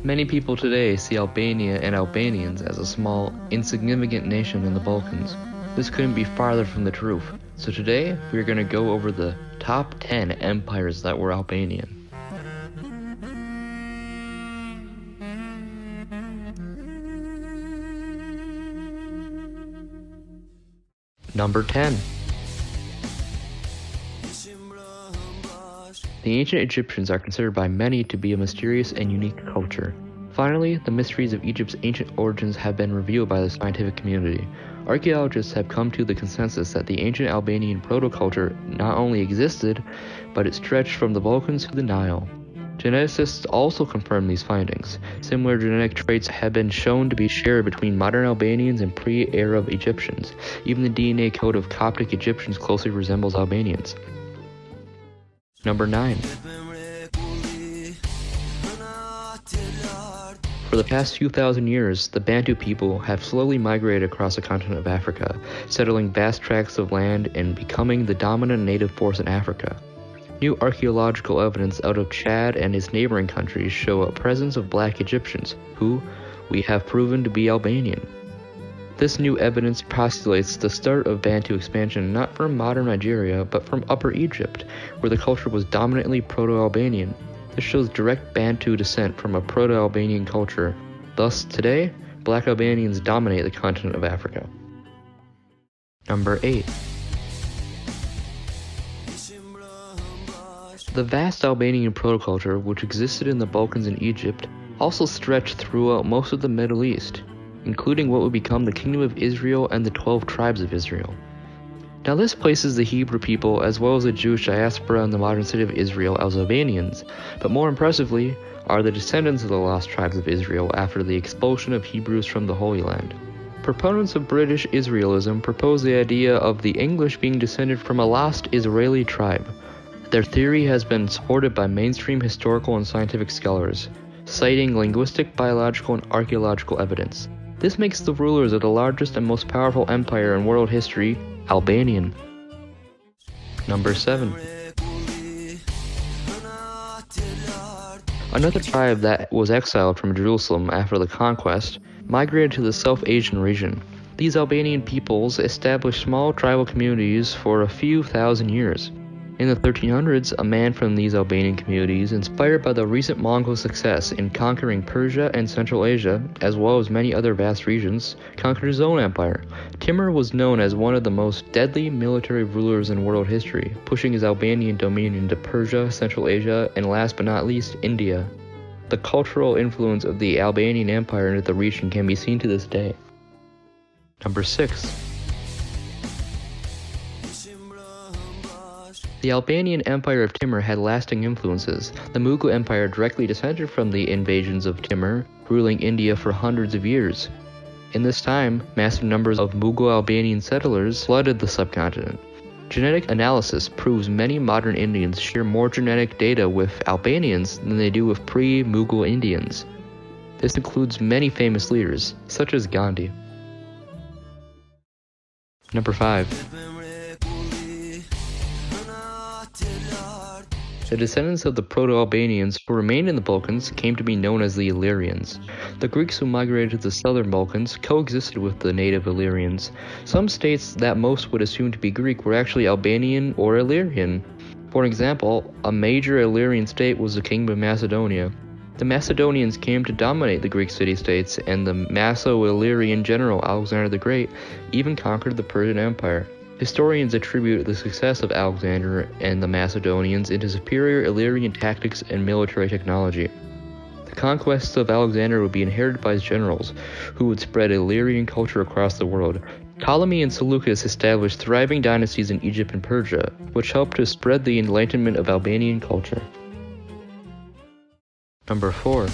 Many people today see Albania and Albanians as a small, insignificant nation in the Balkans. This couldn't be farther from the truth. So today, we're going to go over the top 10 empires that were Albanian. Number 10. The ancient Egyptians are considered by many to be a mysterious and unique culture. Finally, the mysteries of Egypt's ancient origins have been revealed by the scientific community. Archaeologists have come to the consensus that the ancient Albanian proto-culture not only existed, but it stretched from the Balkans to the Nile. Geneticists also confirm these findings. Similar genetic traits have been shown to be shared between modern Albanians and pre-Arab Egyptians. Even the DNA code of Coptic Egyptians closely resembles Albanians. Number 9. For the past few thousand years, the Bantu people have slowly migrated across the continent of Africa, settling vast tracts of land and becoming the dominant native force in Africa. New archaeological evidence out of Chad and its neighboring countries show a presence of black Egyptians, who we have proven to be Albanian. This new evidence postulates the start of Bantu expansion not from modern Nigeria, but from Upper Egypt, where the culture was dominantly Proto-Albanian. This shows direct Bantu descent from a Proto-Albanian culture. Thus, today, black Albanians dominate the continent of Africa. Number 8. The vast Albanian proto-culture, which existed in the Balkans and Egypt, also stretched throughout most of the Middle East, including what would become the Kingdom of Israel and the 12 tribes of Israel. Now this places the Hebrew people as well as the Jewish diaspora in the modern city of Israel as Albanians, but more impressively are the descendants of the lost tribes of Israel after the expulsion of Hebrews from the Holy Land. Proponents of British Israelism propose the idea of the English being descended from a lost Israeli tribe. Their theory has been supported by mainstream historical and scientific scholars, citing linguistic, biological, and archaeological evidence. This makes the rulers of the largest and most powerful empire in world history Albanian. Number 7. Another tribe that was exiled from Jerusalem after the conquest migrated to the South Asian region. These Albanian peoples established small tribal communities for a few thousand years. In the 1300s, a man from these Albanian communities, inspired by the recent Mongol success in conquering Persia and Central Asia, as well as many other vast regions, conquered his own empire. Timur was known as one of the most deadly military rulers in world history, pushing his Albanian dominion into Persia, Central Asia, and last but not least, India. The cultural influence of the Albanian Empire into the region can be seen to this day. Number 6. The Albanian Empire of Timur had lasting influences. The Mughal Empire directly descended from the invasions of Timur, ruling India for hundreds of years. In this time, massive numbers of Mughal Albanian settlers flooded the subcontinent. Genetic analysis proves many modern Indians share more genetic data with Albanians than they do with pre-Mughal Indians. This includes many famous leaders, such as Gandhi. Number 5. The descendants of the Proto-Albanians who remained in the Balkans came to be known as the Illyrians. The Greeks who migrated to the southern Balkans coexisted with the native Illyrians. Some states that most would assume to be Greek were actually Albanian or Illyrian. For example, a major Illyrian state was the Kingdom of Macedonia. The Macedonians came to dominate the Greek city-states, and the Macedonian general Alexander the Great even conquered the Persian Empire. Historians attribute the success of Alexander and the Macedonians into superior Illyrian tactics and military technology. The conquests of Alexander would be inherited by his generals, who would spread Illyrian culture across the world. Ptolemy and Seleucus established thriving dynasties in Egypt and Persia, which helped to spread the enlightenment of Albanian culture. Number 4.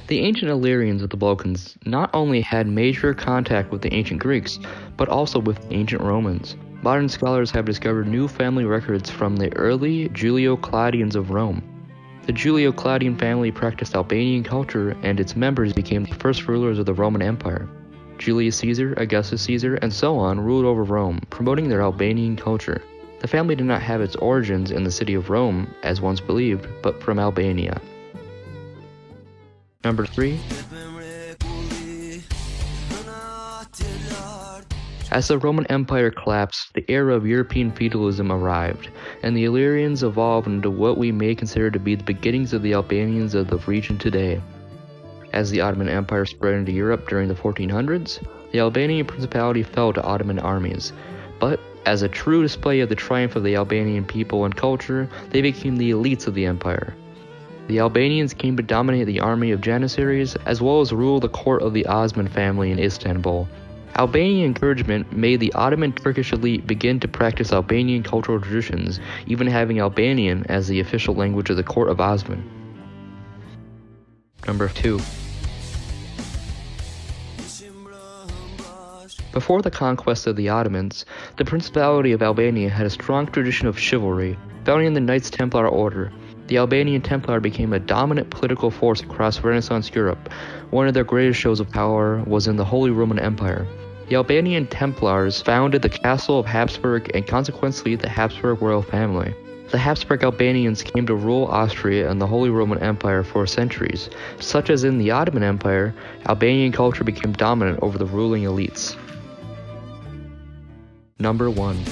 The ancient Illyrians of the Balkans not only had major contact with the ancient Greeks, but also with the ancient Romans. Modern scholars have discovered new family records from the early Julio-Claudians of Rome. The Julio-Claudian family practiced Albanian culture, and its members became the first rulers of the Roman Empire. Julius Caesar, Augustus Caesar, and so on ruled over Rome, promoting their Albanian culture. The family did not have its origins in the city of Rome, as once believed, but from Albania. Number 3. As the Roman Empire collapsed, the era of European feudalism arrived, and the Illyrians evolved into what we may consider to be the beginnings of the Albanians of the region today. As the Ottoman Empire spread into Europe during the 1400s, the Albanian Principality fell to Ottoman armies, but as a true display of the triumph of the Albanian people and culture, they became the elites of the empire. The Albanians came to dominate the army of Janissaries, as well as rule the court of the Osman family in Istanbul. Albanian encouragement made the Ottoman Turkish elite begin to practice Albanian cultural traditions, even having Albanian as the official language of the court of Osman. Number 2. Before the conquest of the Ottomans, the Principality of Albania had a strong tradition of chivalry, founding in the Knights Templar order. The Albanian Templar became a dominant political force across Renaissance Europe. One of their greatest shows of power was in the Holy Roman Empire. The Albanian Templars founded the Castle of Habsburg and consequently the Habsburg royal family. The Habsburg Albanians came to rule Austria and the Holy Roman Empire for centuries. Such as in the Ottoman Empire, Albanian culture became dominant over the ruling elites. Number 1.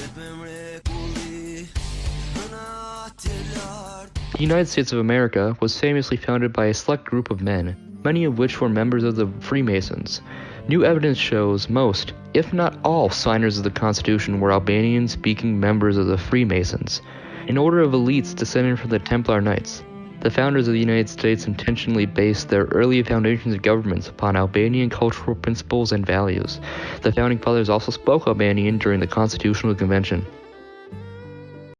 The United States of America was famously founded by a select group of men, many of which were members of the Freemasons. New evidence shows most, if not all, signers of the Constitution were Albanian-speaking members of the Freemasons, an order of elites descended from the Templar Knights. The founders of the United States intentionally based their early foundations of governments upon Albanian cultural principles and values. The founding fathers also spoke Albanian during the Constitutional Convention.